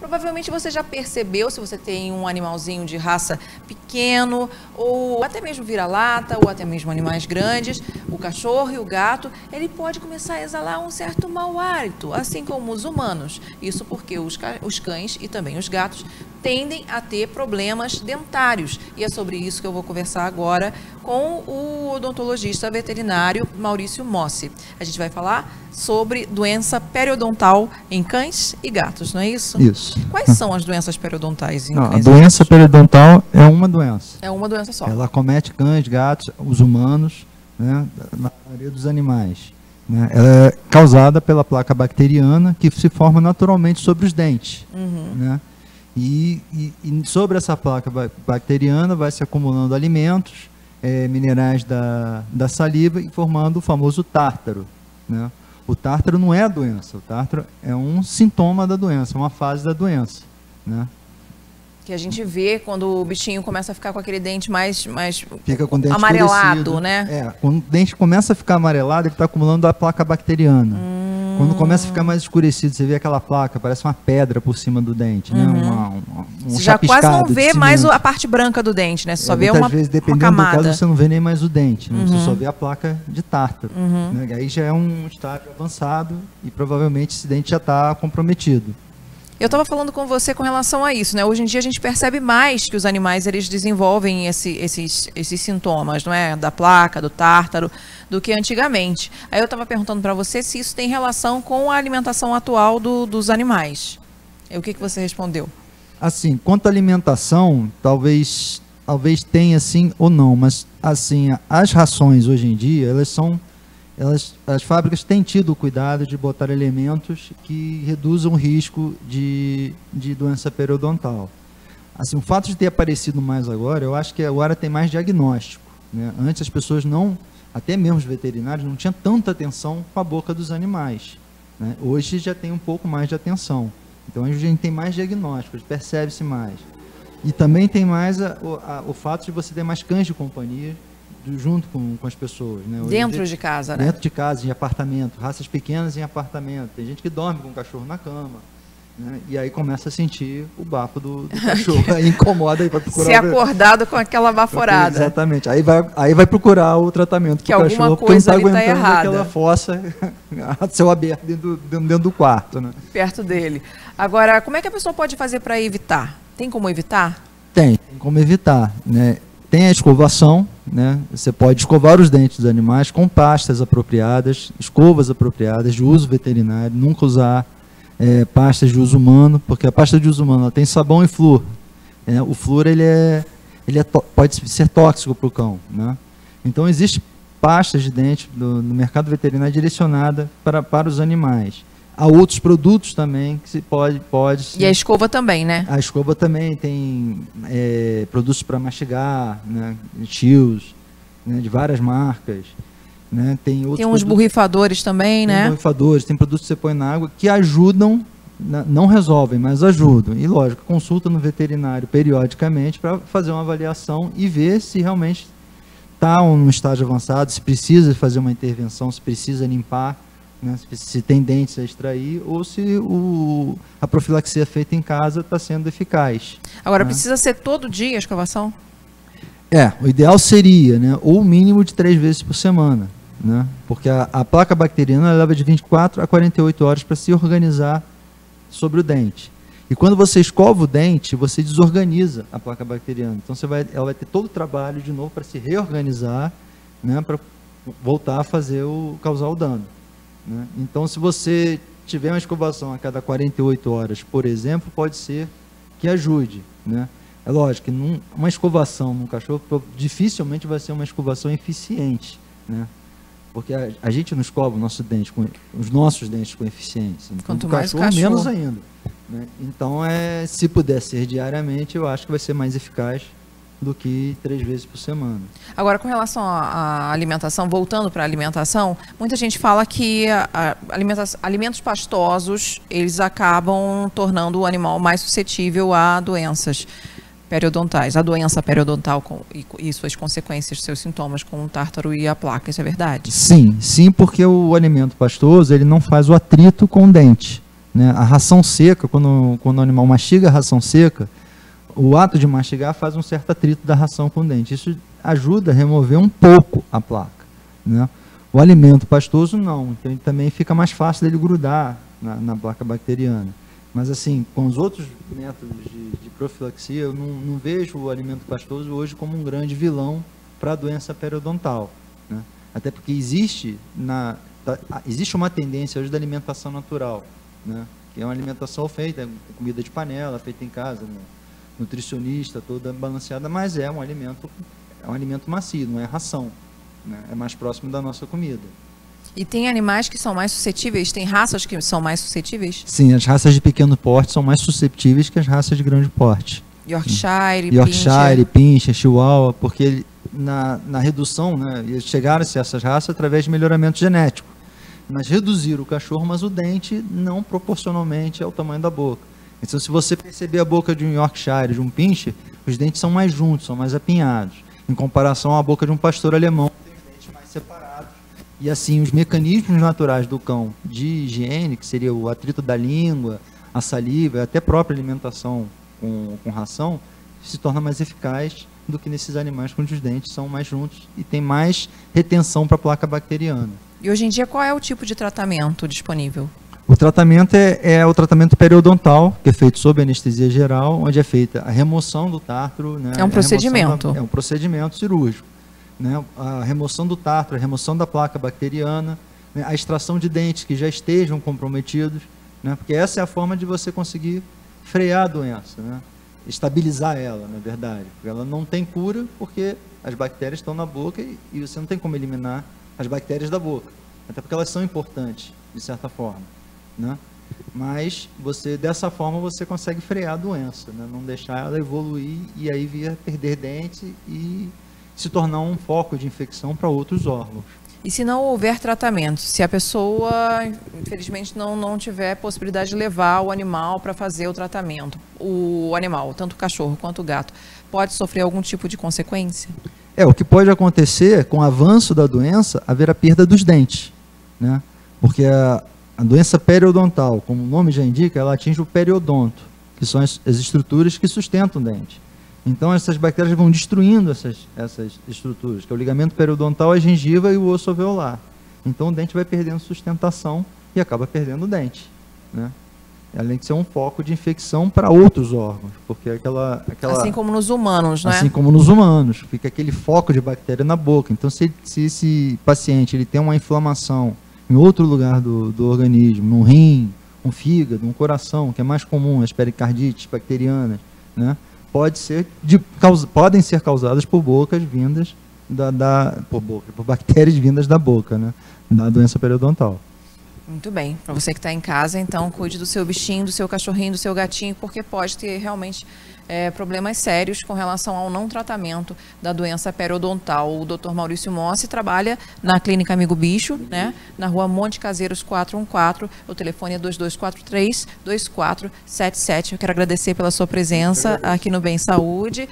Provavelmente você já percebeu, se você tem um animalzinho de raça pequeno, ou até mesmo vira-lata, ou até mesmo animais grandes, o cachorro e o gato, ele pode começar a exalar um certo mau hálito, assim como os humanos. Isso porque os cães e também os gatos tendem a ter problemas dentários. E é sobre isso que eu vou conversar agora com o odontologista veterinário Maurício Mossi. A gente vai falar sobre doença periodontal em cães e gatos, não é isso? Isso. Quais são as doenças periodontais em cães e gatos? A doença periodontal é uma doença. É uma doença só. Ela acomete cães, gatos, os humanos, né, na maioria dos animais. Né? Ela é causada pela placa bacteriana que se forma naturalmente sobre os dentes. Né? E sobre essa placa bacteriana vai se acumulando alimentos, minerais da saliva e formando o famoso tártaro. Né? O tártaro não é a doença, o tártaro é um sintoma da doença, uma fase da doença. Né? Que a gente vê quando o bichinho começa a ficar com aquele dente mais fica com o dente amarelado, né? Quando o dente começa a ficar amarelado, ele está acumulando a placa bacteriana. Quando começa a ficar mais escurecido, você vê aquela placa, parece uma pedra por cima do dente, né? Você já quase não vê mais a parte branca do dente, né? Você só vê uma vezes, dependendo uma camada. do caso, você não vê nem mais o dente, né? Você só vê a placa de tártaro. Né? Aí já é um estágio avançado e provavelmente esse dente já está comprometido. Eu estava falando com você com relação a isso, né? Hoje em dia a gente percebe mais que os animais eles desenvolvem esses sintomas, não é? Da placa, do tártaro, do que antigamente. Aí eu estava perguntando para você se isso tem relação com a alimentação atual dos animais. E o que você respondeu? Assim, quanto à alimentação, talvez tenha sim ou não, mas assim, as rações hoje em dia, as fábricas têm tido o cuidado de botar elementos que reduzam o risco de doença periodontal. Assim, o fato de ter aparecido mais agora, eu acho que agora tem mais diagnóstico. Né? Antes as pessoas até mesmo os veterinários, não tinham tanta atenção com a boca dos animais. Né? Hoje já tem um pouco mais de atenção. Então a gente tem mais diagnóstico, percebe-se mais. E também tem mais o fato de você ter mais cães de companhia, junto com as pessoas. Né? Dentro de casa, né? Dentro de casa, em apartamento, raças pequenas em apartamento. Tem gente que dorme com o cachorro na cama, né? E aí começa a sentir o bafo do cachorro, aí incomoda e vai procurar... Ser acordado com aquela baforada. Exatamente, aí vai procurar o tratamento que alguma cachorro, coisa ali está errada. Aquela fossa a céu aberto dentro do quarto. Né? Perto dele. Agora, como é que a pessoa pode fazer para evitar? Tem como evitar? Tem como evitar, né? Tem a escovação, né? Você pode escovar os dentes dos animais com pastas apropriadas, escovas apropriadas de uso veterinário, nunca usar pastas de uso humano, porque a pasta de uso humano ela tem sabão e flúor. O flúor pode ser tóxico para o cão. Né? Então, existe pastas de dente no mercado veterinário direcionada para os animais. Há outros produtos também que se pode... E a escova também, né? A escova também tem produtos para mastigar, né? Chews, né? De várias marcas. Né? Tem uns borrifadores também, né? Tem borrifadores, tem produtos que você põe na água que ajudam, não resolvem, mas ajudam. E lógico, consulta no veterinário periodicamente para fazer uma avaliação e ver se realmente está num estágio avançado, se precisa fazer uma intervenção, se precisa limpar. Né, se tem dentes a extrair ou se a profilaxia feita em casa está sendo eficaz. Agora, precisa ser todo dia a escovação? O ideal seria, né, ou o mínimo de 3 vezes por semana. Né, porque a placa bacteriana leva de 24 a 48 horas para se organizar sobre o dente. E quando você escova o dente, você desorganiza a placa bacteriana. Então ela vai ter todo o trabalho de novo para se reorganizar, né, para voltar a causar o dano. Né? Então, se você tiver uma escovação a cada 48 horas, por exemplo, pode ser que ajude. Né? É lógico que uma escovação num cachorro dificilmente vai ser uma escovação eficiente. Né? Porque a gente não escova os nossos dentes com eficiência. Então, quanto mais o cachorro, menos ainda. Né? Então, se puder ser diariamente, eu acho que vai ser mais eficaz do que 3 vezes por semana. Agora, com relação à alimentação, voltando para a alimentação, muita gente fala que alimentos pastosos, eles acabam tornando o animal mais suscetível a doenças periodontais, a doença periodontal e suas consequências, seus sintomas com o tártaro e a placa, isso é verdade? Sim, porque o alimento pastoso, ele não faz o atrito com o dente. né? A ração seca, quando o animal mastiga a ração seca, o ato de mastigar faz um certo atrito da ração com o dente. Isso ajuda a remover um pouco a placa, né? O alimento pastoso não, então ele também fica mais fácil dele grudar na placa bacteriana. Mas assim, com os outros métodos de profilaxia, eu não vejo o alimento pastoso hoje como um grande vilão para a doença periodontal, né? Até porque existe uma tendência hoje da alimentação natural, né? Que é uma alimentação feita com comida de panela, feita em casa, né? Nutricionista, toda balanceada, mas é um alimento macio, não é ração, né? É mais próximo da nossa comida. E tem animais que são mais suscetíveis? Tem raças que são mais suscetíveis? Sim, as raças de pequeno porte são mais susceptíveis que as raças de grande porte. Yorkshire, Pinscher, Chihuahua, porque na redução, né, chegaram-se a essas raças através de melhoramento genético. Mas reduziram o cachorro, mas o dente não proporcionalmente ao tamanho da boca. Então, se você perceber a boca de um Yorkshire, de um Pinscher, os dentes são mais juntos, são mais apinhados, em comparação à boca de um pastor alemão, que tem os dentes mais separados. E assim, os mecanismos naturais do cão de higiene, que seria o atrito da língua, a saliva, até a própria alimentação com ração, se torna mais eficaz do que nesses animais onde os dentes são mais juntos e tem mais retenção para a placa bacteriana. E hoje em dia, qual é o tipo de tratamento disponível? O tratamento é o tratamento periodontal, que é feito sob anestesia geral, onde é feita a remoção do tártaro. Né, é um procedimento. É um procedimento cirúrgico. Né, a remoção do tártaro, a remoção da placa bacteriana, né, a extração de dentes que já estejam comprometidos, né, porque essa é a forma de você conseguir frear a doença, né, estabilizar ela, na verdade. Ela não tem cura porque as bactérias estão na boca e você não tem como eliminar as bactérias da boca, até porque elas são importantes, de certa forma, né? Mas dessa forma você consegue frear a doença, né? Não deixar ela evoluir e aí vir a perder dentes e se tornar um foco de infecção para outros órgãos. E se não houver tratamento, se a pessoa, infelizmente, não tiver possibilidade de levar o animal para fazer o tratamento, o animal, tanto o cachorro quanto o gato, pode sofrer algum tipo de consequência? O que pode acontecer com o avanço da doença, haver a perda dos dentes, né? Porque a doença periodontal, como o nome já indica, ela atinge o periodonto, que são as estruturas que sustentam o dente. Então, essas bactérias vão destruindo essas estruturas, que é o ligamento periodontal, a gengiva e o osso alveolar. Então, o dente vai perdendo sustentação e acaba perdendo o dente, né? Além de ser um foco de infecção para outros órgãos, porque assim como nos humanos, né? Assim como nos humanos, fica aquele foco de bactéria na boca. Então, se esse paciente ele tem uma inflamação em outro lugar do organismo, no rim, um fígado, um coração, que é mais comum, as pericardites bacterianas, né? Podem ser causadas por bocas vindas por bactérias vindas da boca, né? Da doença periodontal. Muito bem. Para você que está em casa, então, cuide do seu bichinho, do seu cachorrinho, do seu gatinho, porque pode ter realmente problemas sérios com relação ao não tratamento da doença periodontal. O Dr. Maurício Mossi trabalha na Clínica Amigo Bicho, né, na Rua Monte Caseiros 414. O telefone é 2243-2477. Eu quero agradecer pela sua presença aqui no Bem Saúde.